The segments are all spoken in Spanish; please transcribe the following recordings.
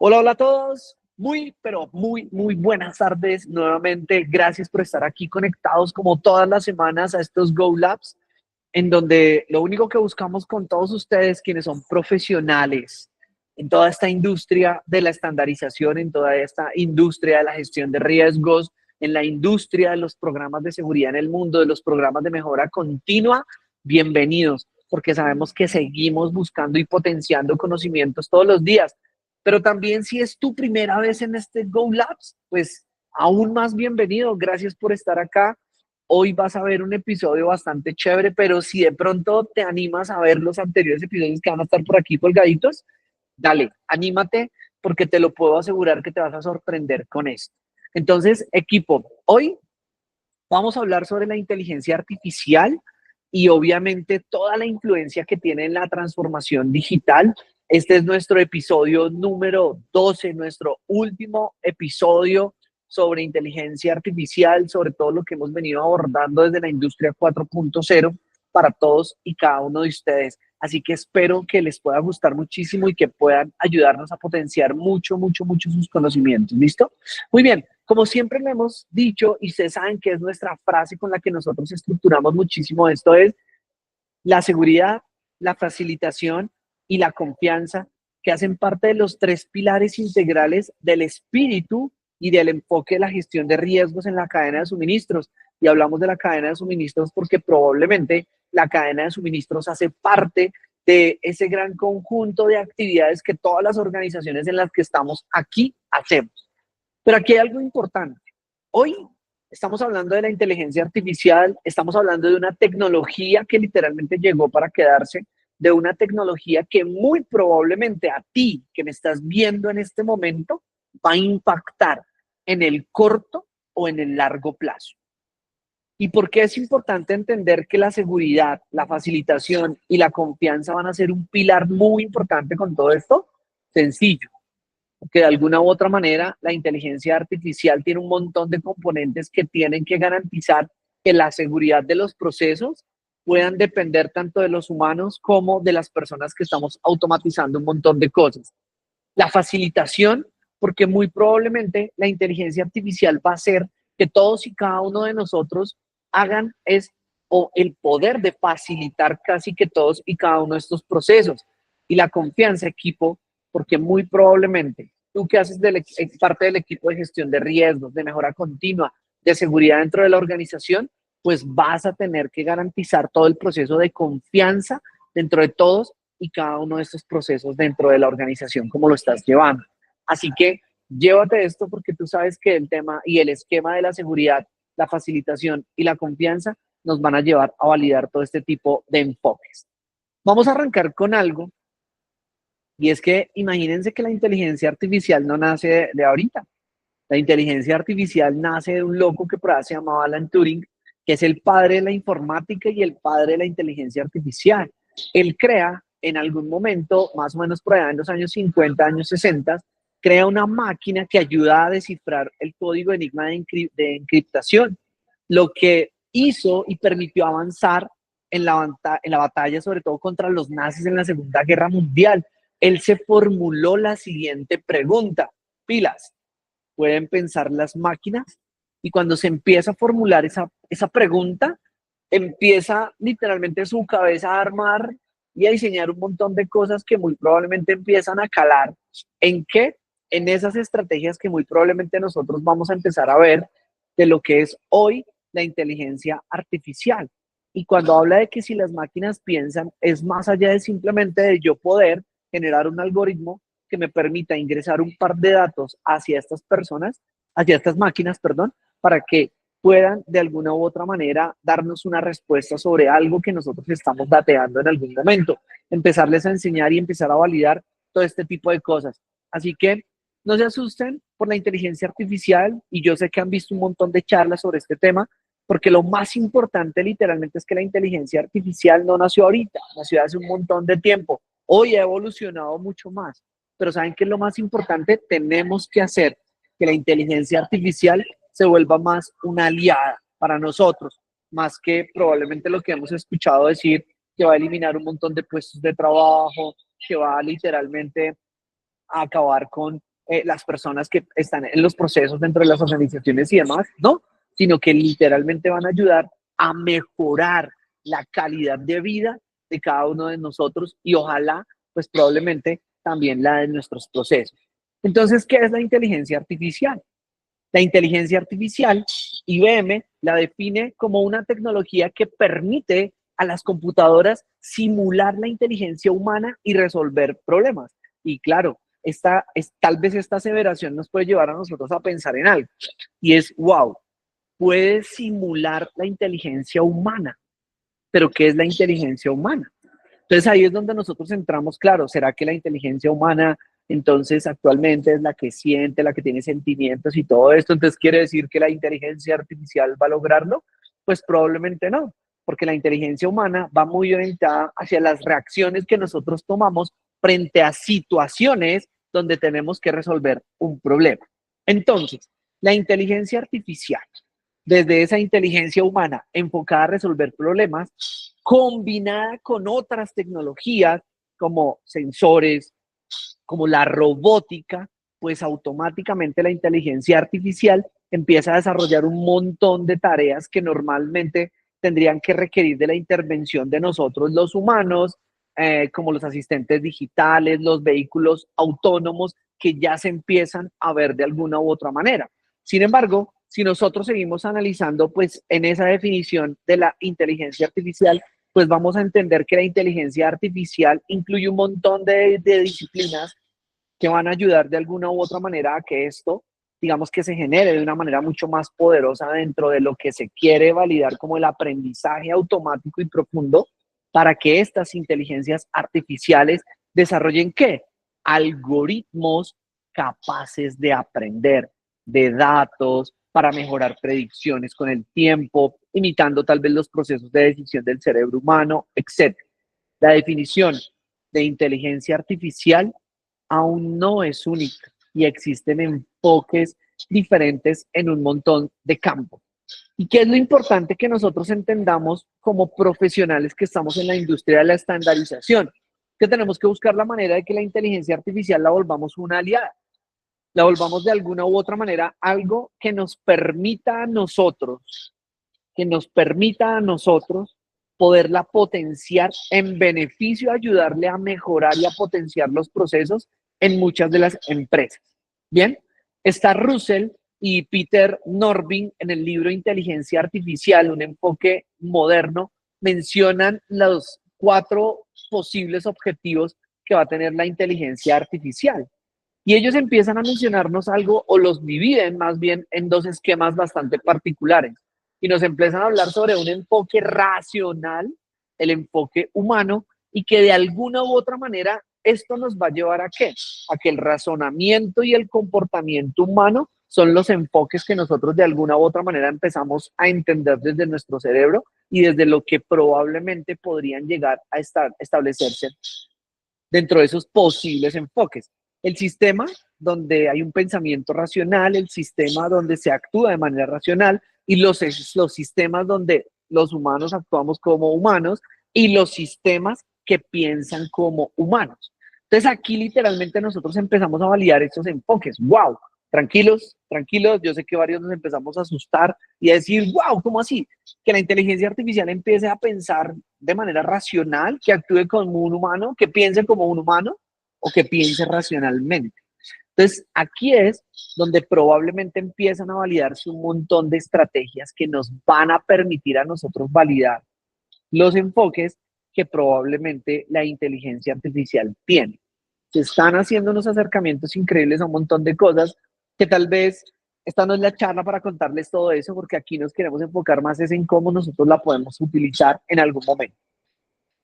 Hola, hola a todos. Pero muy buenas tardes nuevamente. Gracias por estar aquí conectados como todas las semanas a estos Go Labs, en donde lo único que buscamos con todos ustedes, quienes son profesionales en toda esta industria de la estandarización, en toda esta industria de la gestión de riesgos, en la industria de los programas de seguridad en el mundo, de los programas de mejora continua, bienvenidos, porque sabemos que seguimos buscando y potenciando conocimientos todos los días. Pero también si es tu primera vez en este Go Labs, pues aún más bienvenido. Gracias por estar acá. Hoy vas a ver un episodio bastante chévere, pero si de pronto te animas a ver los anteriores episodios que van a estar por aquí colgaditos, dale, anímate porque te lo puedo asegurar que te vas a sorprender con esto. Entonces, equipo, hoy vamos a hablar sobre la inteligencia artificial y obviamente toda la influencia que tiene en la transformación digital. Este es nuestro episodio número 12, nuestro último episodio sobre inteligencia artificial, sobre todo lo que hemos venido abordando desde la industria 4.0 para todos y cada uno de ustedes. Así que espero que les pueda gustar muchísimo y que puedan ayudarnos a potenciar mucho sus conocimientos. ¿Listo? Muy bien, como siempre le hemos dicho, y ustedes saben que es nuestra frase con la que nosotros estructuramos muchísimo esto, es la seguridad, la facilitación y la confianza, que hacen parte de los tres pilares integrales del espíritu y del enfoque de la gestión de riesgos en la cadena de suministros. Y hablamos de la cadena de suministros porque probablemente la cadena de suministros hace parte de ese gran conjunto de actividades que todas las organizaciones en las que estamos aquí hacemos. Pero aquí hay algo importante. Hoy estamos hablando de la inteligencia artificial, estamos hablando de una tecnología que literalmente llegó para quedarse, de una tecnología que muy probablemente a ti que me estás viendo en este momento va a impactar en el corto o en el largo plazo. ¿Y por qué es importante entender que la seguridad, la facilitación y la confianza van a ser un pilar muy importante con todo esto? Sencillo, que de alguna u otra manera la inteligencia artificial tiene un montón de componentes que tienen que garantizar que la seguridad de los procesos puedan depender tanto de los humanos como de las personas que estamos automatizando un montón de cosas. La facilitación, porque muy probablemente la inteligencia artificial va a hacer que todos y cada uno de nosotros hagan o el poder de facilitar casi que todos y cada uno de estos procesos. Y la confianza, equipo, porque muy probablemente tú que haces parte del equipo de gestión de riesgos, de mejora continua, de seguridad dentro de la organización, pues vas a tener que garantizar todo el proceso de confianza dentro de todos y cada uno de estos procesos dentro de la organización, como lo estás llevando. Así que llévate esto porque tú sabes que el tema y el esquema de la seguridad, la facilitación y la confianza nos van a llevar a validar todo este tipo de enfoques. Vamos a arrancar con algo, y es que imagínense que la inteligencia artificial no nace de ahorita. La inteligencia artificial nace de un loco que por ahí se llamaba Alan Turing, que es el padre de la informática y el padre de la inteligencia artificial. Él crea en algún momento, más o menos por allá en los años 50, años 60, crea una máquina que ayuda a descifrar el código enigma de encriptación, lo que hizo y permitió avanzar en la batalla, sobre todo contra los nazis en la Segunda Guerra Mundial. Él se formuló la siguiente pregunta, pilas, ¿pueden pensar las máquinas? Y cuando se empieza a formular esa pregunta, empieza literalmente su cabeza a armar y a diseñar un montón de cosas que muy probablemente empiezan a calar. ¿En qué? En esas estrategias que muy probablemente nosotros vamos a empezar a ver de lo que es hoy la inteligencia artificial. Y cuando habla de que si las máquinas piensan, es más allá de simplemente de yo poder generar un algoritmo que me permita ingresar un par de datos hacia estas personas, hacia estas máquinas, perdón, para que puedan de alguna u otra manera darnos una respuesta sobre algo que nosotros estamos dateando en algún momento, empezarles a enseñar y empezar a validar todo este tipo de cosas. Así que no se asusten por la inteligencia artificial, y yo sé que han visto un montón de charlas sobre este tema, porque lo más importante literalmente es que la inteligencia artificial no nació ahorita, nació hace un montón de tiempo. Hoy ha evolucionado mucho más, pero ¿saben qué es lo más importante? Tenemos que hacer que la inteligencia artificial se vuelva más una aliada para nosotros, más que probablemente lo que hemos escuchado decir, que va a eliminar un montón de puestos de trabajo, que va literalmente a acabar con las personas que están en los procesos dentro de las organizaciones y demás, no, sino que literalmente van a ayudar a mejorar la calidad de vida de cada uno de nosotros y ojalá, pues probablemente también la de nuestros procesos. Entonces, ¿qué es la inteligencia artificial? La inteligencia artificial, IBM la define como una tecnología que permite a las computadoras simular la inteligencia humana y resolver problemas. Y claro, tal vez esta aseveración nos puede llevar a nosotros a pensar en algo. Y es, wow, puede simular la inteligencia humana. Pero ¿qué es la inteligencia humana? Entonces ahí es donde nosotros entramos, claro, ¿será que la inteligencia humana entonces actualmente es la que siente, la que tiene sentimientos y todo esto? Entonces quiere decir que la inteligencia artificial va a lograrlo? Pues probablemente no, porque la inteligencia humana va muy orientada hacia las reacciones que nosotros tomamos frente a situaciones donde tenemos que resolver un problema. Entonces, la inteligencia artificial, desde esa inteligencia humana enfocada a resolver problemas, combinada con otras tecnologías como sensores, como la robótica, pues automáticamente la inteligencia artificial empieza a desarrollar un montón de tareas que normalmente tendrían que requerir de la intervención de nosotros los humanos, como los asistentes digitales, los vehículos autónomos que ya se empiezan a ver de alguna u otra manera. Sin embargo, si nosotros seguimos analizando, pues en esa definición de la inteligencia artificial, pues vamos a entender que la inteligencia artificial incluye un montón de disciplinas que van a ayudar de alguna u otra manera a que esto, digamos, que se genere de una manera mucho más poderosa dentro de lo que se quiere validar como el aprendizaje automático y profundo para que estas inteligencias artificiales desarrollen ¿qué? Algoritmos capaces de aprender de datos para mejorar predicciones con el tiempo, imitando tal vez los procesos de decisión del cerebro humano, etc. La definición de inteligencia artificial aún no es única y existen enfoques diferentes en un montón de campos. ¿Y qué es lo importante que nosotros entendamos como profesionales que estamos en la industria de la estandarización? Que tenemos que buscar la manera de que la inteligencia artificial la volvamos una aliada, la volvamos de alguna u otra manera algo que nos permita a nosotros poderla potenciar en beneficio, ayudarle a mejorar y a potenciar los procesos en muchas de las empresas. Bien, está Russell y Peter Norvig en el libro Inteligencia Artificial, un enfoque moderno, mencionan los 4 posibles objetivos que va a tener la inteligencia artificial. Y ellos empiezan a mencionarnos algo o los dividen más bien en 2 esquemas bastante particulares. Y nos empiezan a hablar sobre un enfoque racional, el enfoque humano, y que de alguna u otra manera esto nos va a llevar a qué? A que el razonamiento y el comportamiento humano son los enfoques que nosotros de alguna u otra manera empezamos a entender desde nuestro cerebro y desde lo que probablemente podrían llegar a establecerse dentro de esos posibles enfoques. El sistema donde hay un pensamiento racional, el sistema donde se actúa de manera racional y los sistemas donde los humanos actuamos como humanos y los sistemas que piensan como humanos. Entonces aquí literalmente nosotros empezamos a validar estos enfoques. ¡Wow! Tranquilos, tranquilos, yo sé que varios nos empezamos a asustar y a decir, wow, ¿cómo así? Que la inteligencia artificial empiece a pensar de manera racional, que actúe como un humano, que piense como un humano o que piense racionalmente. Entonces, aquí es donde probablemente empiezan a validarse un montón de estrategias que nos van a permitir a nosotros validar los enfoques que probablemente la inteligencia artificial tiene. Se están haciendo unos acercamientos increíbles a un montón de cosas que tal vez esta no es la charla para contarles todo eso, porque aquí nos queremos enfocar más es en cómo nosotros la podemos utilizar en algún momento.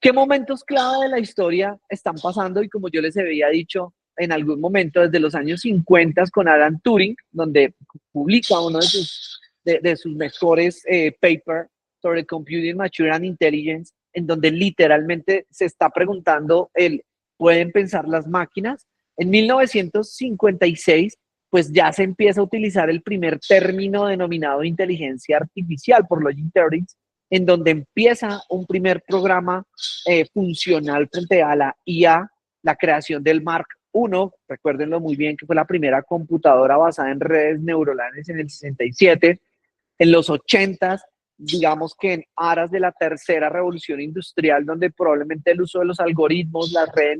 ¿Qué momentos clave de la historia están pasando? Y como yo les había dicho en algún momento, desde los años 50 con Alan Turing, donde publica uno de sus mejores papers sobre Computing, Mature and Intelligence, en donde literalmente se está preguntando ¿pueden pensar las máquinas? En 1956 pues ya se empieza a utilizar el primer término denominado inteligencia artificial por Login Theories, en donde empieza un primer programa funcional frente a la IA, la creación del Mark I, recuérdenlo muy bien, que fue la primera computadora basada en redes neuronales en el 67. En los 80, digamos que en aras de la tercera revolución industrial, donde probablemente el uso de los algoritmos, las redes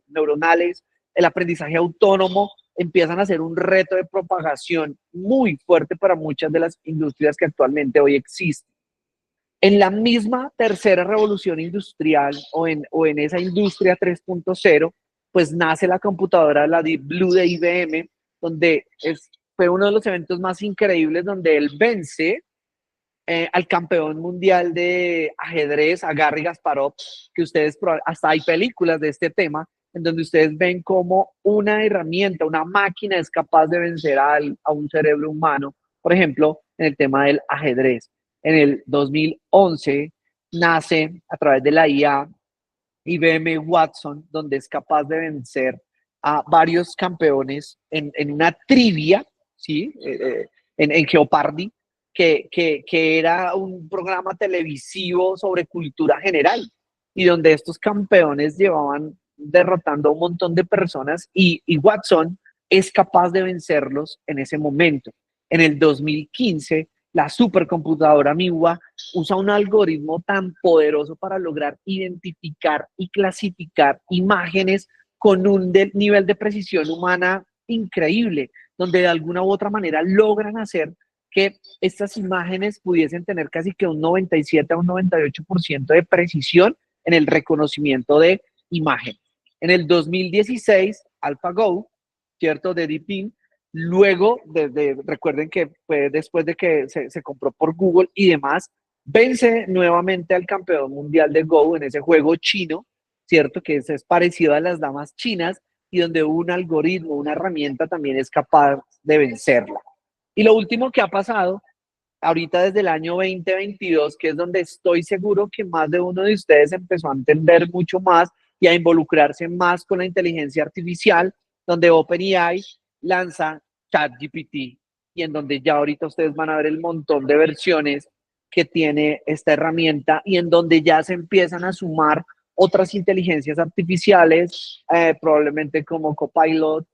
neuronales, el aprendizaje autónomo, empiezan a ser un reto de propagación muy fuerte para muchas de las industrias que actualmente hoy existen. En la misma tercera revolución industrial o en esa industria 3.0, pues nace la computadora, la Deep Blue de IBM, donde fue uno de los eventos más increíbles donde él vence al campeón mundial de ajedrez, a Garry Kasparov, que ustedes, hasta hay películas de este tema, en donde ustedes ven cómo una herramienta, una máquina es capaz de vencer a un cerebro humano, por ejemplo, en el tema del ajedrez. En el 2011 nace a través de la IA IBM Watson, donde es capaz de vencer a varios campeones en una trivia, ¿sí? En Jeopardy, que era un programa televisivo sobre cultura general y donde estos campeones llevaban derrotando a un montón de personas y Watson es capaz de vencerlos en ese momento. En el 2015, la supercomputadora MIWA usa un algoritmo tan poderoso para lograr identificar y clasificar imágenes con un nivel de precisión humana increíble, donde de alguna u otra manera logran hacer que estas imágenes pudiesen tener casi que un 97 a un 98% de precisión en el reconocimiento de imagen. En el 2016, AlphaGo, ¿cierto? De DeepIn, luego, recuerden que fue después de que se compró por Google y demás, vence nuevamente al campeón mundial de Go en ese juego chino, ¿cierto? Que es parecido a las damas chinas y donde un algoritmo, una herramienta también es capaz de vencerla. Y lo último que ha pasado, ahorita desde el año 2022, que es donde estoy seguro que más de uno de ustedes empezó a entender mucho más y a involucrarse más con la inteligencia artificial, donde OpenAI lanza ChatGPT y en donde ya ahorita ustedes van a ver el montón de versiones que tiene esta herramienta y en donde ya se empiezan a sumar otras inteligencias artificiales, probablemente como Copilot,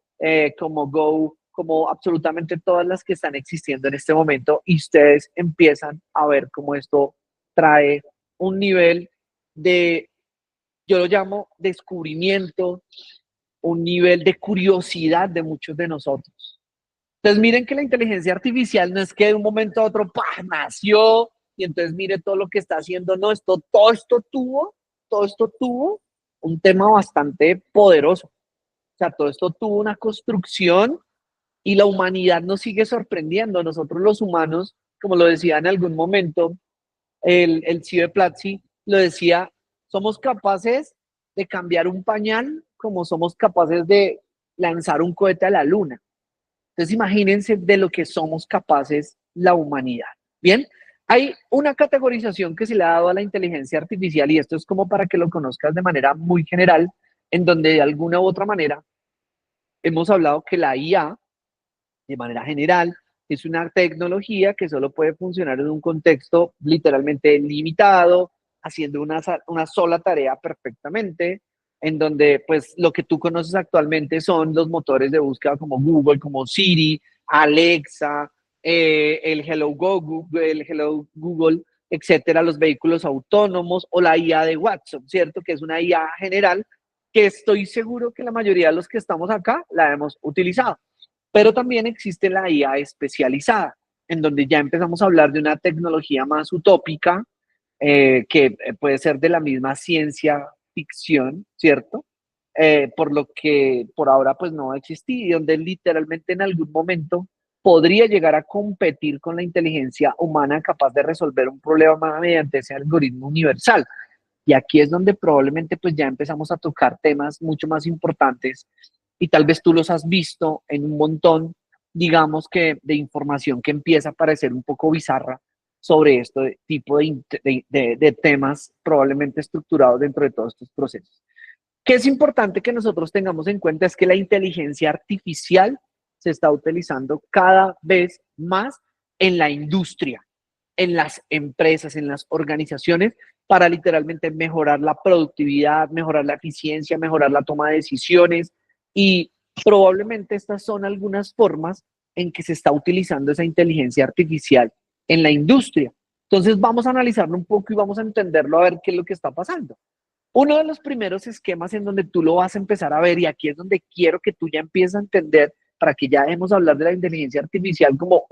como Go, como absolutamente todas las que están existiendo en este momento y ustedes empiezan a ver cómo esto trae un nivel de, yo lo llamo descubrimiento, un nivel de curiosidad de muchos de nosotros. Entonces miren que la inteligencia artificial no es que de un momento a otro ¡pah! Nació y entonces mire todo lo que está haciendo, no, todo esto tuvo un tema bastante poderoso. O sea, todo esto tuvo una construcción y la humanidad nos sigue sorprendiendo. Nosotros los humanos, como lo decía en algún momento, el Cibe Platzi lo decía, somos capaces de cambiar un pañal como somos capaces de lanzar un cohete a la luna. Entonces imagínense de lo que somos capaces la humanidad. Bien, hay una categorización que se le ha dado a la inteligencia artificial y esto es como para que lo conozcas de manera muy general, en donde de alguna u otra manera hemos hablado que la IA de manera general, es una tecnología que solo puede funcionar en un contexto literalmente limitado, haciendo una sola tarea perfectamente, en donde pues lo que tú conoces actualmente son los motores de búsqueda como Google, como Siri, Alexa, el Hello Google, etcétera, los vehículos autónomos o la IA de Watson, ¿cierto? Que es una IA general que estoy seguro que la mayoría de los que estamos acá la hemos utilizado. Pero también existe la IA especializada, en donde ya empezamos a hablar de una tecnología más utópica, que puede ser de la misma ciencia ficción, ¿cierto? Por lo que por ahora pues no existía y donde literalmente en algún momento podría llegar a competir con la inteligencia humana capaz de resolver un problema mediante ese algoritmo universal. Y aquí es donde probablemente pues ya empezamos a tocar temas mucho más importantes y tal vez tú los has visto en un montón, digamos que de información que empieza a parecer un poco bizarra sobre este tipo de temas probablemente estructurados dentro de todos estos procesos. ¿Qué es importante que nosotros tengamos en cuenta? Es que la inteligencia artificial se está utilizando cada vez más en la industria, en las empresas, en las organizaciones, para literalmente mejorar la productividad, mejorar la eficiencia, mejorar la toma de decisiones y Probablemente estas son algunas formas en que se está utilizando esa inteligencia artificial en la industria. Entonces vamos a analizarlo un poco y vamos a entenderlo a ver qué es lo que está pasando. Uno de los primeros esquemas en donde tú lo vas a empezar a ver, y aquí es donde quiero que tú ya empieces a entender, para que ya dejemos hablar de la inteligencia artificial como,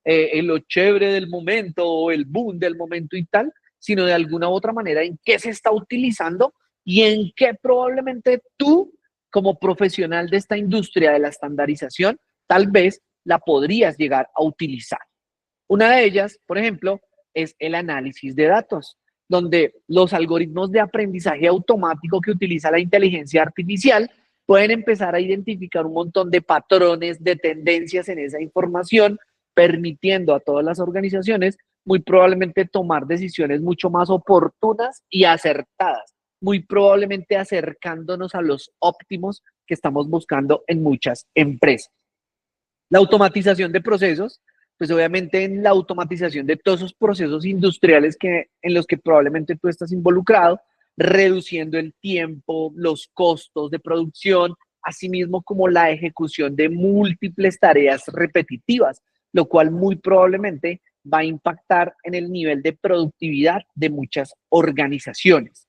lo chévere del momento o el boom del momento y tal, sino de alguna u otra manera en qué se está utilizando y en qué probablemente tú, como profesional de esta industria de la estandarización, tal vez la podrías llegar a utilizar. Una de ellas, por ejemplo, es el análisis de datos, donde los algoritmos de aprendizaje automático que utiliza la inteligencia artificial pueden empezar a identificar un montón de patrones, de tendencias en esa información, permitiendo a todas las organizaciones muy probablemente tomar decisiones mucho más oportunas y acertadas, muy probablemente acercándonos a los óptimos que estamos buscando en muchas empresas. La automatización de procesos, pues obviamente en la automatización de todos esos procesos industriales en los que probablemente tú estás involucrado, reduciendo el tiempo, los costos de producción, asimismo como la ejecución de múltiples tareas repetitivas, lo cual muy probablemente va a impactar en el nivel de productividad de muchas organizaciones.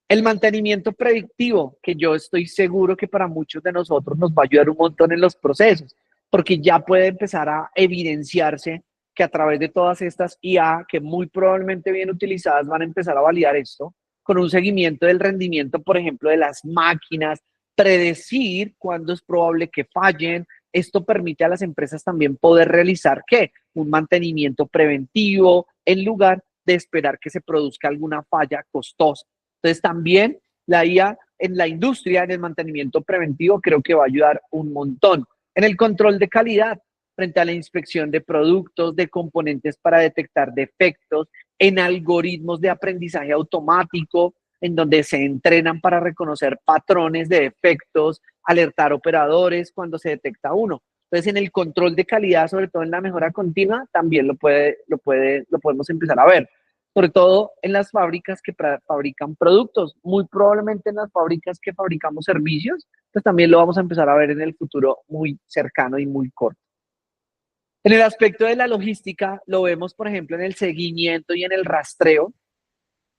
El mantenimiento predictivo, que yo estoy seguro que para muchos de nosotros nos va a ayudar un montón en los procesos, porque ya puede empezar a evidenciarse que a través de todas estas IA, que muy probablemente bien utilizadas, van a empezar a validar esto, con un seguimiento del rendimiento, por ejemplo, de las máquinas, predecir cuándo es probable que fallen. Esto permite a las empresas también poder realizar, ¿qué? Un mantenimiento preventivo en lugar de esperar que se produzca alguna falla costosa. Entonces, también la IA en la industria, en el mantenimiento preventivo, creo que va a ayudar un montón. En el control de calidad, frente a la inspección de productos, de componentes para detectar defectos, en algoritmos de aprendizaje automático, en donde se entrenan para reconocer patrones de defectos, alertar operadores cuando se detecta uno. Entonces, en el control de calidad, sobre todo en la mejora continua, también lo podemos empezar a ver, sobre todo en las fábricas que fabrican productos, muy probablemente en las fábricas que fabricamos servicios, pues también lo vamos a empezar a ver en el futuro muy cercano y muy corto. En el aspecto de la logística, lo vemos, por ejemplo, en el seguimiento y en el rastreo,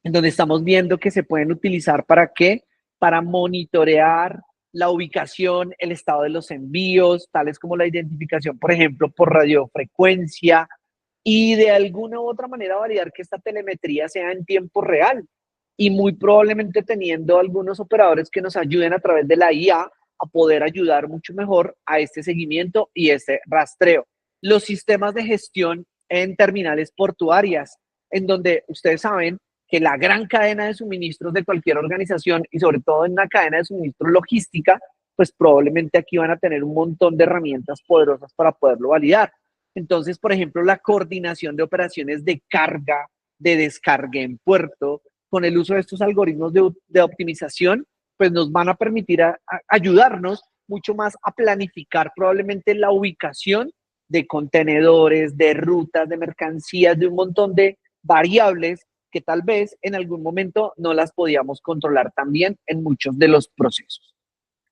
en donde estamos viendo que se pueden utilizar para qué, para monitorear la ubicación, el estado de los envíos, tales como la identificación, por ejemplo, por radiofrecuencia, y de alguna u otra manera validar que esta telemetría sea en tiempo real, y muy probablemente teniendo algunos operadores que nos ayuden a través de la IA a poder ayudar mucho mejor a este seguimiento y este rastreo. Los sistemas de gestión en terminales portuarias, en donde ustedes saben que la gran cadena de suministros de cualquier organización, y sobre todo en una cadena de suministros logística, pues probablemente aquí van a tener un montón de herramientas poderosas para poderlo validar. Entonces, por ejemplo, la coordinación de operaciones de carga, de descarga en puerto, con el uso de estos algoritmos de optimización, pues nos van a permitir ayudarnos mucho más a planificar probablemente la ubicación de contenedores, de rutas, de mercancías, de un montón de variables que tal vez en algún momento no las podíamos controlar también en muchos de los procesos.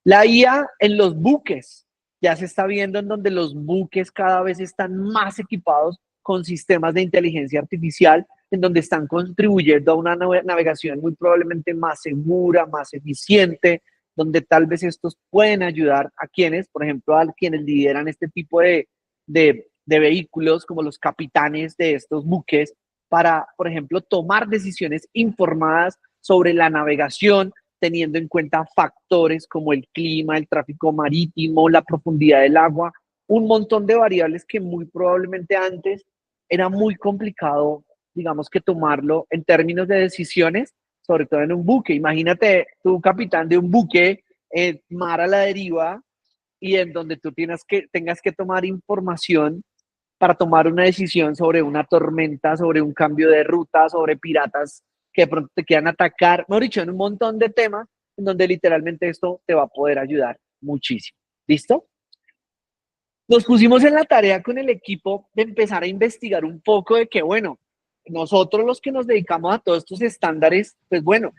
La IA en los buques, ya se está viendo en donde los buques cada vez están más equipados con sistemas de inteligencia artificial, en donde están contribuyendo a una navegación muy probablemente más segura, más eficiente, donde tal vez estos pueden ayudar a quienes, por ejemplo, a quienes lideran este tipo de vehículos, como los capitanes de estos buques, para, por ejemplo, tomar decisiones informadas sobre la navegación, teniendo en cuenta factores como el clima, el tráfico marítimo, la profundidad del agua, un montón de variables que muy probablemente antes era muy complicado, digamos, que tomarlo en términos de decisiones, sobre todo en un buque. Imagínate tú, capitán de un buque, mar a la deriva, y en donde tú tengas que tomar información para tomar una decisión sobre una tormenta, sobre un cambio de ruta, sobre piratas que de pronto te quieran atacar, mejor dicho, en un montón de temas en donde literalmente esto te va a poder ayudar muchísimo. ¿Listo? Nos pusimos en la tarea con el equipo de empezar a investigar un poco de que, bueno, nosotros los que nos dedicamos a todos estos estándares, pues bueno,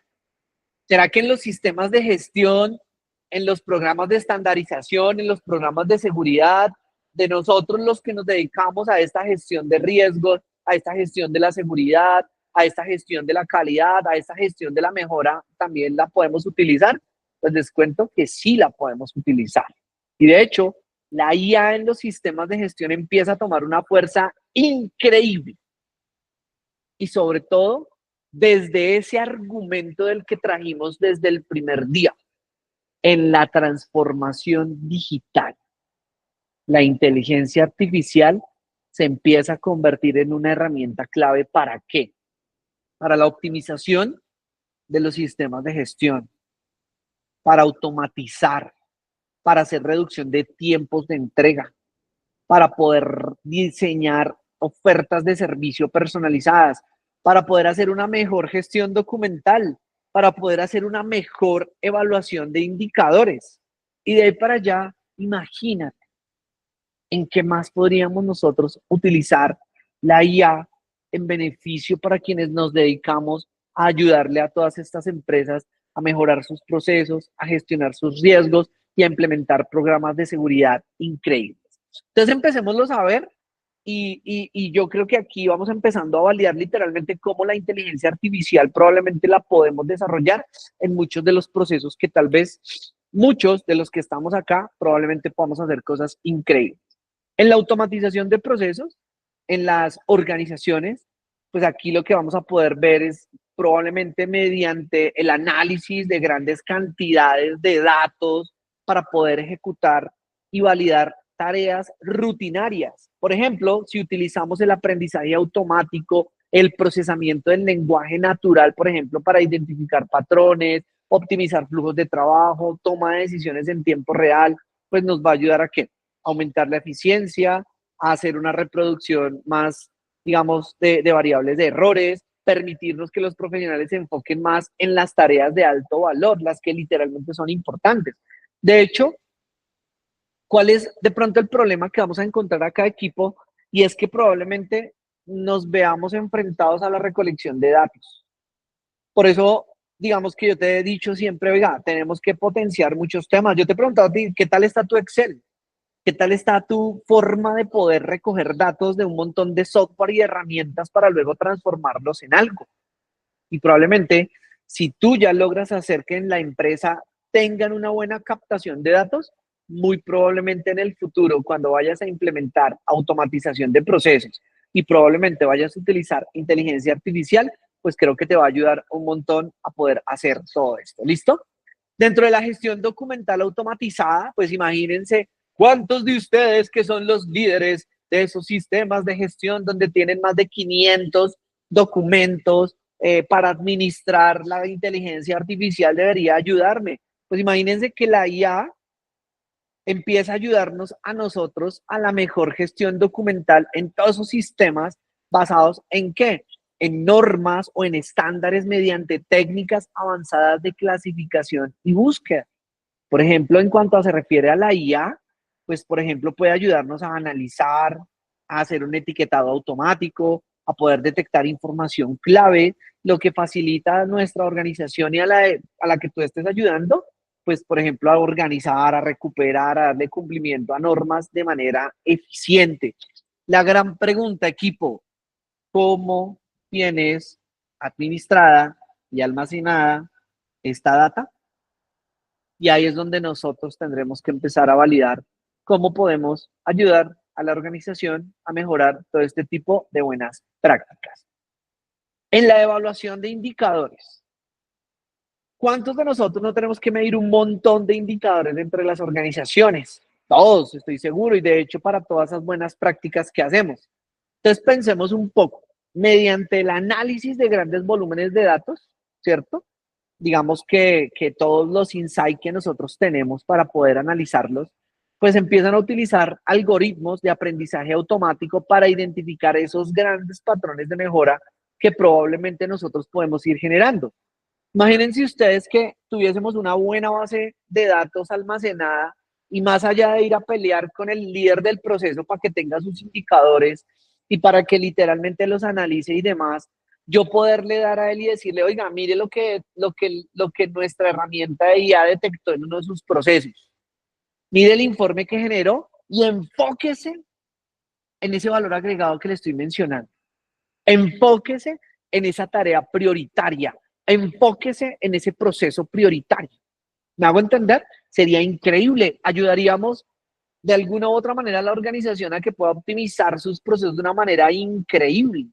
¿será que en los sistemas de gestión en los programas de estandarización, en los programas de seguridad, de nosotros los que nos dedicamos a esta gestión de riesgos, a esta gestión de la seguridad, a esta gestión de la calidad, a esta gestión de la mejora, también la podemos utilizar. Pues les cuento que sí la podemos utilizar. Y de hecho, la IA en los sistemas de gestión empieza a tomar una fuerza increíble. Y sobre todo, desde ese argumento del que trajimos desde el primer día, en la transformación digital. La inteligencia artificial se empieza a convertir en una herramienta clave. ¿Para qué? Para la optimización de los sistemas de gestión, para automatizar, para hacer reducción de tiempos de entrega, para poder diseñar ofertas de servicio personalizadas, para poder hacer una mejor gestión documental, para poder hacer una mejor evaluación de indicadores. Y de ahí para allá, imagínate en qué más podríamos nosotros utilizar la IA en beneficio para quienes nos dedicamos a ayudarle a todas estas empresas a mejorar sus procesos, a gestionar sus riesgos y a implementar programas de seguridad increíbles. Entonces empecémoslos a ver y yo creo que aquí vamos empezando a validar literalmente cómo la inteligencia artificial probablemente la podemos desarrollar en muchos de los procesos que tal vez muchos de los que estamos acá probablemente podamos hacer cosas increíbles. En la automatización de procesos, en las organizaciones, pues aquí lo que vamos a poder ver es probablemente mediante el análisis de grandes cantidades de datos para poder ejecutar y validar tareas rutinarias. Por ejemplo, si utilizamos el aprendizaje automático, el procesamiento del lenguaje natural, por ejemplo, para identificar patrones, optimizar flujos de trabajo, toma de decisiones en tiempo real, pues nos va a ayudar a qué? Aumentar la eficiencia, a hacer una reproducción más, digamos, de variables de errores, permitirnos que los profesionales se enfoquen más en las tareas de alto valor, las que literalmente son importantes. De hecho, ¿cuál es de pronto el problema que vamos a encontrar a cada equipo? Y es que probablemente nos veamos enfrentados a la recolección de datos. Por eso, digamos que yo te he dicho siempre, oiga, tenemos que potenciar muchos temas. Yo te he preguntado a ti, ¿qué tal está tu Excel? ¿Qué tal está tu forma de poder recoger datos de un montón de software y herramientas para luego transformarlos en algo? Y probablemente, si tú ya logras hacer que en la empresa tengan una buena captación de datos, muy probablemente en el futuro, cuando vayas a implementar automatización de procesos y probablemente vayas a utilizar inteligencia artificial, pues creo que te va a ayudar un montón a poder hacer todo esto. ¿Listo? Dentro de la gestión documental automatizada, pues imagínense cuántos de ustedes que son los líderes de esos sistemas de gestión donde tienen más de 500 documentos para administrar la inteligencia artificial debería ayudarme. Pues imagínense que la IA empieza a ayudarnos a nosotros a la mejor gestión documental en todos esos sistemas basados en qué? En normas o en estándares mediante técnicas avanzadas de clasificación y búsqueda. Por ejemplo, en cuanto se refiere a la IA, pues por ejemplo puede ayudarnos a analizar, a hacer un etiquetado automático, a poder detectar información clave, lo que facilita a nuestra organización y a la que tú estés ayudando, pues por ejemplo a organizar, a recuperar, a darle cumplimiento a normas de manera eficiente. La gran pregunta, equipo, ¿cómo tienes administrada y almacenada esta data? Y ahí es donde nosotros tendremos que empezar a validar cómo podemos ayudar a la organización a mejorar todo este tipo de buenas prácticas. En la evaluación de indicadores, ¿cuántos de nosotros no tenemos que medir un montón de indicadores entre las organizaciones? Todos, estoy seguro, y de hecho para todas esas buenas prácticas que hacemos. Entonces pensemos un poco, mediante el análisis de grandes volúmenes de datos, ¿cierto? Digamos que todos los insights que nosotros tenemos para poder analizarlos, pues empiezan a utilizar algoritmos de aprendizaje automático para identificar esos grandes patrones de mejora que probablemente nosotros podemos ir generando. Imagínense ustedes que tuviésemos una buena base de datos almacenada y más allá de ir a pelear con el líder del proceso para que tenga sus indicadores y para que literalmente los analice y demás, yo poderle dar a él y decirle, oiga, mire lo que nuestra herramienta de IA detectó en uno de sus procesos. Mire el informe que generó y enfóquese en ese valor agregado que le estoy mencionando. Enfóquese en esa tarea prioritaria. Enfóquese en ese proceso prioritario. ¿Me hago entender? Sería increíble. Ayudaríamos de alguna u otra manera a la organización a que pueda optimizar sus procesos de una manera increíble.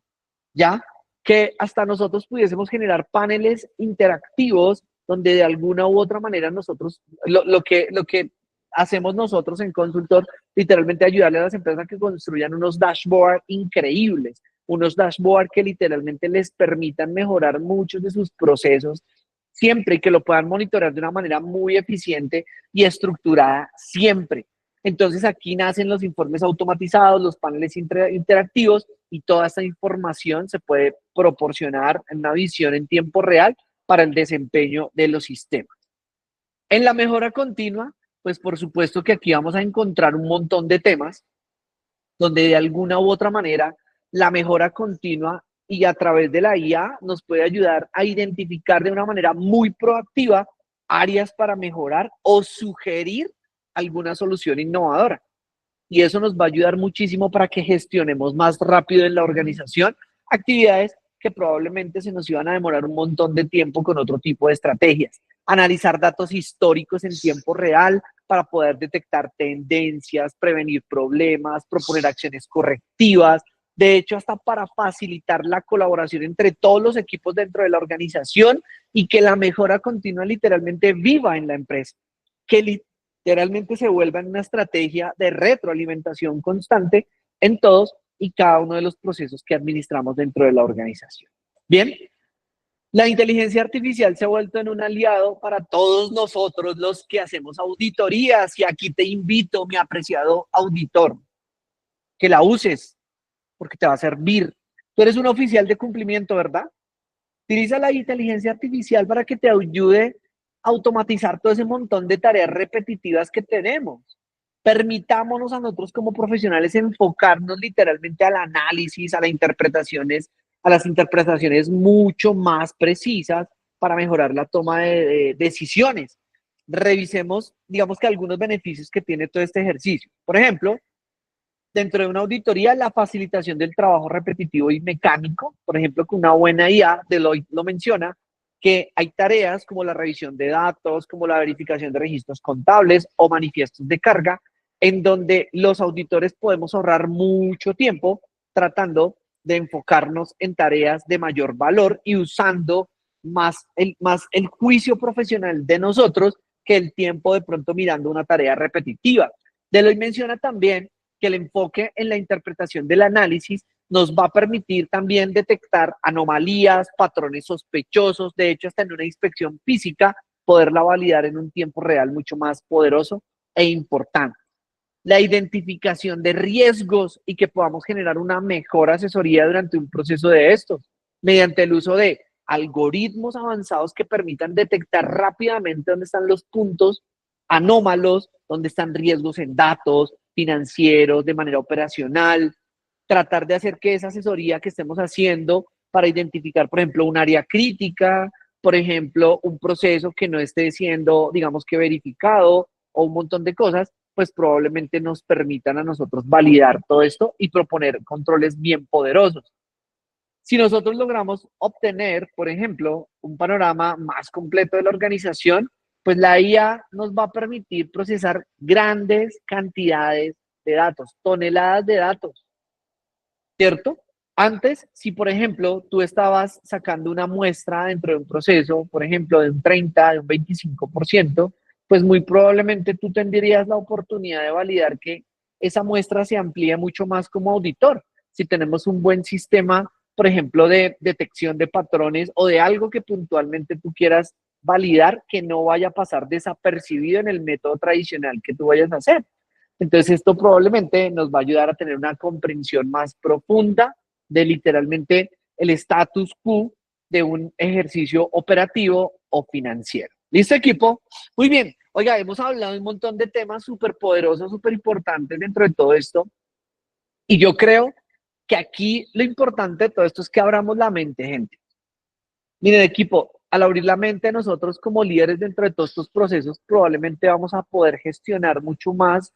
¿Ya? Que hasta nosotros pudiésemos generar paneles interactivos donde de alguna u otra manera nosotros, lo que hacemos nosotros en Consultor, literalmente ayudarle a las empresas a que construyan unos dashboards increíbles, unos dashboards que literalmente les permitan mejorar muchos de sus procesos siempre y que lo puedan monitorear de una manera muy eficiente y estructurada siempre. Entonces aquí nacen los informes automatizados, los paneles interactivos y toda esta información se puede proporcionar en una visión en tiempo real para el desempeño de los sistemas. En la mejora continua, pues por supuesto que aquí vamos a encontrar un montón de temas donde de alguna u otra manera la mejora continua y a través de la IA nos puede ayudar a identificar de una manera muy proactiva áreas para mejorar o sugerir alguna solución innovadora. Y eso nos va a ayudar muchísimo para que gestionemos más rápido en la organización actividades que probablemente se nos iban a demorar un montón de tiempo con otro tipo de estrategias. Analizar datos históricos en tiempo real para poder detectar tendencias, prevenir problemas, proponer acciones correctivas, de hecho, hasta para facilitar la colaboración entre todos los equipos dentro de la organización y que la mejora continua literalmente viva en la empresa, que literalmente se vuelva en una estrategia de retroalimentación constante en todos y cada uno de los procesos que administramos dentro de la organización. Bien, la inteligencia artificial se ha vuelto en un aliado para todos nosotros los que hacemos auditorías y aquí te invito, mi apreciado auditor, que la uses porque te va a servir. Tú eres un oficial de cumplimiento, ¿verdad? Utiliza la inteligencia artificial para que te ayude a automatizar todo ese montón de tareas repetitivas que tenemos. Permitámonos a nosotros como profesionales enfocarnos literalmente al análisis, a las interpretaciones mucho más precisas para mejorar la toma de decisiones. Revisemos, digamos que algunos beneficios que tiene todo este ejercicio. Por ejemplo, dentro de una auditoría, la facilitación del trabajo repetitivo y mecánico, por ejemplo, con una buena IA, Deloitte lo menciona, que hay tareas como la revisión de datos, como la verificación de registros contables o manifiestos de carga, en donde los auditores podemos ahorrar mucho tiempo tratando de enfocarnos en tareas de mayor valor y usando más el juicio profesional de nosotros que el tiempo de pronto mirando una tarea repetitiva. Deloitte menciona también que el enfoque en la interpretación del análisis nos va a permitir también detectar anomalías, patrones sospechosos, de hecho, hasta en una inspección física, poderla validar en un tiempo real mucho más poderoso e importante. La identificación de riesgos y que podamos generar una mejor asesoría durante un proceso de estos, mediante el uso de algoritmos avanzados que permitan detectar rápidamente dónde están los puntos anómalos, dónde están riesgos en datos financieros, de manera operacional, tratar de hacer que esa asesoría que estemos haciendo para identificar, por ejemplo, un área crítica, por ejemplo, un proceso que no esté siendo, digamos que verificado o un montón de cosas, pues probablemente nos permitan a nosotros validar todo esto y proponer controles bien poderosos. Si nosotros logramos obtener, por ejemplo, un panorama más completo de la organización, pues la IA nos va a permitir procesar grandes cantidades de datos, toneladas de datos, ¿cierto? Antes, si por ejemplo tú estabas sacando una muestra dentro de un proceso, por ejemplo, de un 30, de un 25%, pues muy probablemente tú tendrías la oportunidad de validar que esa muestra se amplía mucho más como auditor. Si tenemos un buen sistema, por ejemplo, de detección de patrones o de algo que puntualmente tú quieras validar que no vaya a pasar desapercibido en el método tradicional que tú vayas a hacer. Entonces, esto probablemente nos va a ayudar a tener una comprensión más profunda de literalmente el status quo de un ejercicio operativo o financiero. ¿Listo, equipo? Muy bien. Oiga, hemos hablado de un montón de temas súper poderosos, súper importantes dentro de todo esto. Y yo creo Que aquí lo importante de todo esto es que abramos la mente, gente. Miren, equipo, al abrir la mente nosotros como líderes dentro de todos estos procesos, probablemente vamos a poder gestionar mucho más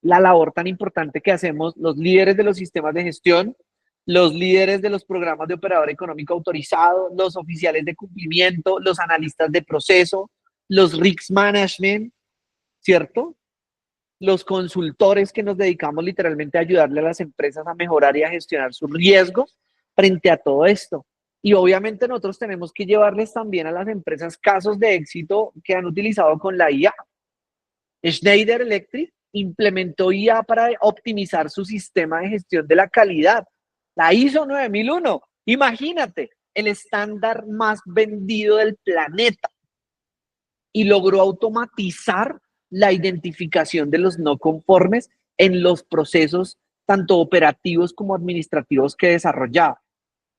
la labor tan importante que hacemos los líderes de los sistemas de gestión, los líderes de los programas de operador económico autorizado, los oficiales de cumplimiento, los analistas de proceso, los risk management, ¿cierto? Los consultores que nos dedicamos literalmente a ayudarle a las empresas a mejorar y a gestionar sus riesgos frente a todo esto. Y obviamente nosotros tenemos que llevarles también a las empresas casos de éxito que han utilizado con la IA. Schneider Electric implementó IA para optimizar su sistema de gestión de la calidad. La ISO 9001. Imagínate, el estándar más vendido del planeta. Y logró automatizar la identificación de los no conformes en los procesos tanto operativos como administrativos que desarrollaba.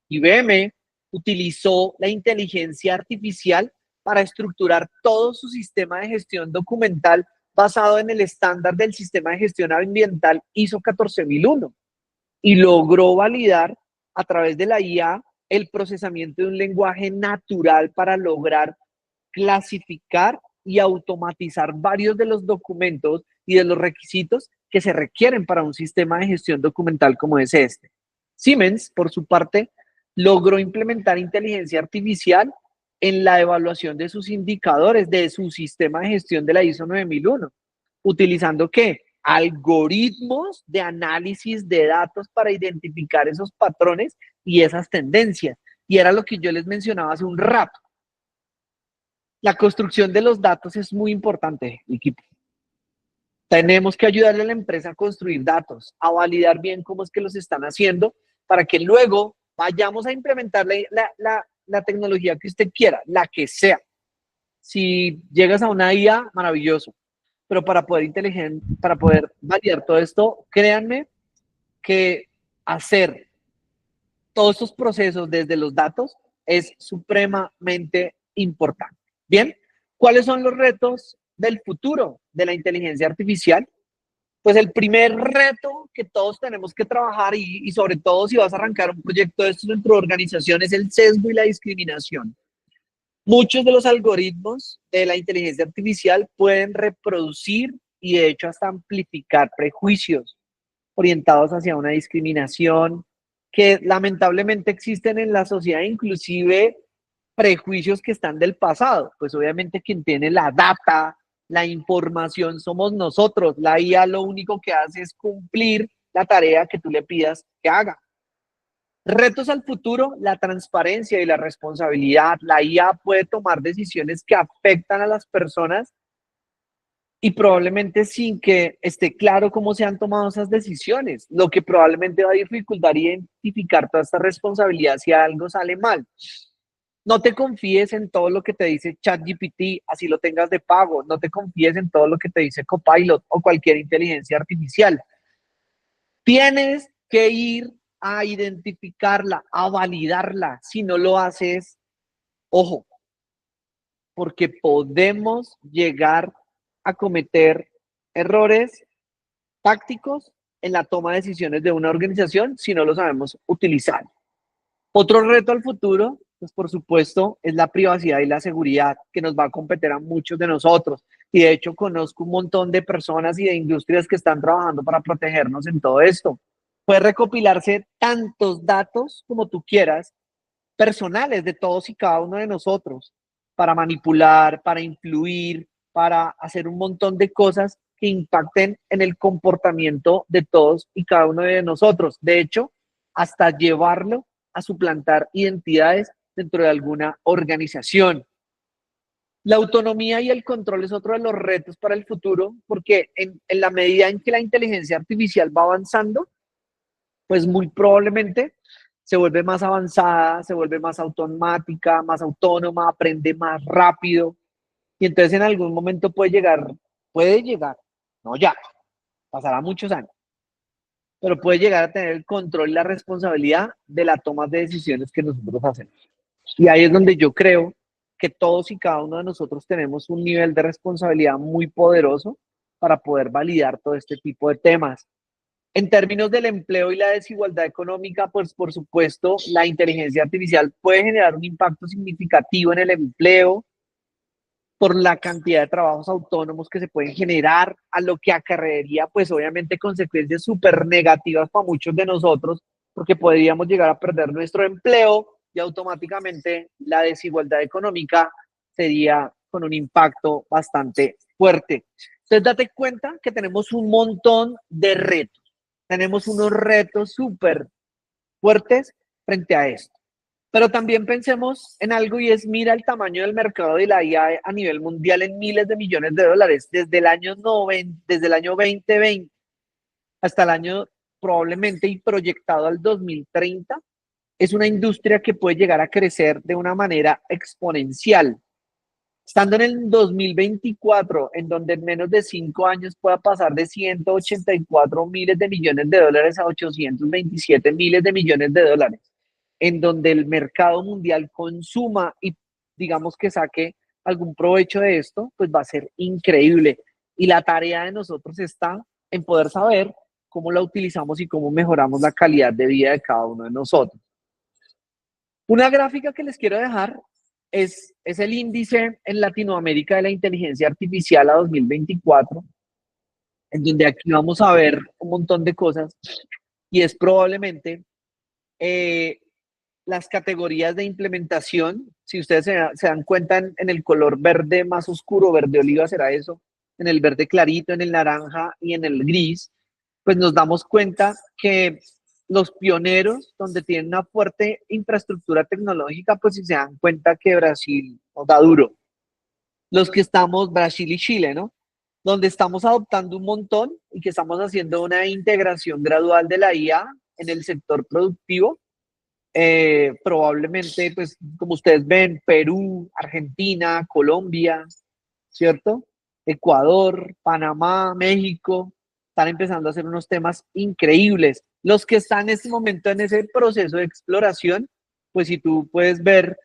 IBM utilizó la inteligencia artificial para estructurar todo su sistema de gestión documental basado en el estándar del sistema de gestión ambiental ISO 14001 y logró validar a través de la IA el procesamiento de un lenguaje natural para lograr clasificar y automatizar varios de los documentos y de los requisitos que se requieren para un sistema de gestión documental como es este. Siemens, por su parte, logró implementar inteligencia artificial en la evaluación de sus indicadores de su sistema de gestión de la ISO 9001, utilizando ¿qué? Algoritmos de análisis de datos para identificar esos patrones y esas tendencias. Y era lo que yo les mencionaba hace un rato. La construcción de los datos es muy importante, equipo. Tenemos que ayudarle a la empresa a construir datos, a validar bien cómo es que los están haciendo, para que luego vayamos a implementar la tecnología que usted quiera, la que sea. Si llegas a una IA, maravilloso. Pero para poder validar todo esto, créanme que hacer todos estos procesos desde los datos es supremamente importante. Bien, ¿cuáles son los retos del futuro de la inteligencia artificial? Pues el primer reto que todos tenemos que trabajar y sobre todo si vas a arrancar un proyecto de estos dentro de organización es el sesgo y la discriminación. Muchos de los algoritmos de la inteligencia artificial pueden reproducir y de hecho hasta amplificar prejuicios orientados hacia una discriminación que lamentablemente existen en la sociedad, inclusive prejuicios que están del pasado. Pues obviamente quien tiene la data, la información somos nosotros. La IA lo único que hace es cumplir la tarea que tú le pidas que haga. Retos al futuro, la transparencia y la responsabilidad. La IA puede tomar decisiones que afectan a las personas y probablemente sin que esté claro cómo se han tomado esas decisiones, lo que probablemente va a dificultar identificar toda esta responsabilidad si algo sale mal. No te confíes en todo lo que te dice ChatGPT, así lo tengas de pago. No te confíes en todo lo que te dice Copilot o cualquier inteligencia artificial. Tienes que ir a identificarla, a validarla. Si no lo haces, ojo, porque podemos llegar a cometer errores tácticos en la toma de decisiones de una organización si no lo sabemos utilizar. Otro reto al futuro, pues por supuesto, es la privacidad y la seguridad que nos va a competir a muchos de nosotros. Y de hecho conozco un montón de personas y de industrias que están trabajando para protegernos en todo esto. Puede recopilarse tantos datos como tú quieras, personales de todos y cada uno de nosotros, para manipular, para influir, para hacer un montón de cosas que impacten en el comportamiento de todos y cada uno de nosotros. De hecho, hasta llevarlo a suplantar identidades dentro de alguna organización. La autonomía y el control es otro de los retos para el futuro, porque en la medida en que la inteligencia artificial va avanzando, pues muy probablemente se vuelve más avanzada, se vuelve más automática, más autónoma, aprende más rápido, y entonces en algún momento puede llegar, no ya, pasará muchos años, pero puede llegar a tener el control y la responsabilidad de la toma de decisiones que nosotros hacemos. Y ahí es donde yo creo que todos y cada uno de nosotros tenemos un nivel de responsabilidad muy poderoso para poder validar todo este tipo de temas. En términos del empleo y la desigualdad económica, pues por supuesto, la inteligencia artificial puede generar un impacto significativo en el empleo por la cantidad de trabajos autónomos que se pueden generar, a lo que acarrearía, pues obviamente, consecuencias súper negativas para muchos de nosotros, porque podríamos llegar a perder nuestro empleo y automáticamente la desigualdad económica sería con un impacto bastante fuerte. Entonces, date cuenta que tenemos un montón de retos. Tenemos unos retos súper fuertes frente a esto. Pero también pensemos en algo y es, mira el tamaño del mercado de la IA a nivel mundial en miles de millones de dólares. Desde el año 2020 hasta el año probablemente y proyectado al 2030, es una industria que puede llegar a crecer de una manera exponencial. Estando en el 2024, en donde en menos de 5 años pueda pasar de 184 miles de millones de dólares a 827 miles de millones de dólares, en donde el mercado mundial consuma y digamos que saque algún provecho de esto, pues va a ser increíble. Y la tarea de nosotros está en poder saber cómo la utilizamos y cómo mejoramos la calidad de vida de cada uno de nosotros. Una gráfica que les quiero dejar es el índice en Latinoamérica de la inteligencia artificial a 2024, en donde aquí vamos a ver un montón de cosas y es probablemente eh, las categorías de implementación. Si ustedes se dan cuenta en el color verde más oscuro, verde oliva será eso, en el verde clarito, en el naranja y en el gris, pues nos damos cuenta que los pioneros, donde tienen una fuerte infraestructura tecnológica, pues si se dan cuenta que Brasil nos da duro. Los que estamos, Brasil y Chile, ¿no? Donde estamos adoptando un montón y que estamos haciendo una integración gradual de la IA en el sector productivo. Probablemente, pues como ustedes ven, Perú, Argentina, Colombia, ¿cierto? Ecuador, Panamá, México, están empezando a hacer unos temas increíbles. Los que están en este momento en ese proceso de exploración, pues si tú puedes ver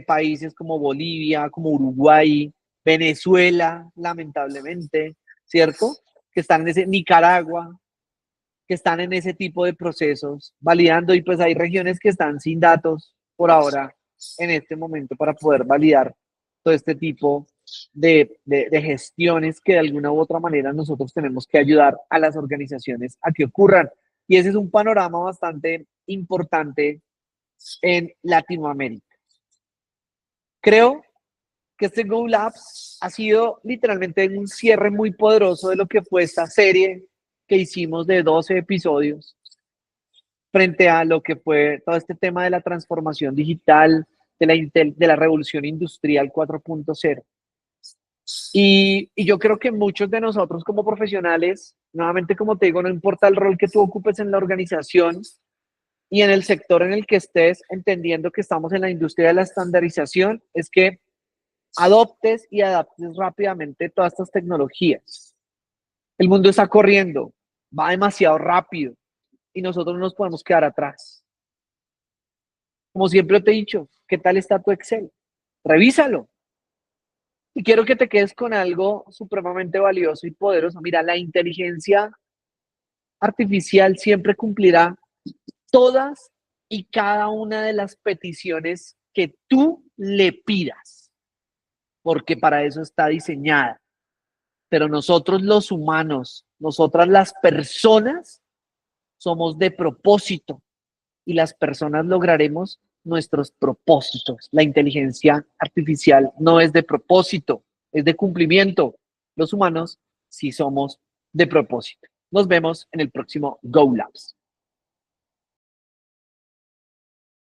países como Bolivia, como Uruguay, Venezuela, lamentablemente, ¿cierto? Que están en ese, Nicaragua, que están en ese tipo de procesos, validando, y pues hay regiones que están sin datos por ahora en este momento para poder validar todo este tipo de gestiones que de alguna u otra manera nosotros tenemos que ayudar a las organizaciones a que ocurran. Y ese es un panorama bastante importante en Latinoamérica. Creo que este Go Labs ha sido literalmente un cierre muy poderoso de lo que fue esta serie que hicimos de 12 episodios frente a lo que fue todo este tema de la transformación digital, de la revolución industrial 4.0. Y yo creo que muchos de nosotros como profesionales, nuevamente como te digo, no importa el rol que tú ocupes en la organización y en el sector en el que estés, entendiendo que estamos en la industria de la estandarización, es que adoptes y adaptes rápidamente todas estas tecnologías. El mundo está corriendo, va demasiado rápido y nosotros no nos podemos quedar atrás. Como siempre te he dicho, ¿qué tal está tu Excel? Revísalo. Y quiero que te quedes con algo supremamente valioso y poderoso. Mira, la inteligencia artificial siempre cumplirá todas y cada una de las peticiones que tú le pidas, porque para eso está diseñada. Pero nosotros los humanos, nosotras las personas, somos de propósito y las personas lograremos nuestros propósitos. La inteligencia artificial no es de propósito, es de cumplimiento. Los humanos sí somos de propósito. Nos vemos en el próximo Go Labs.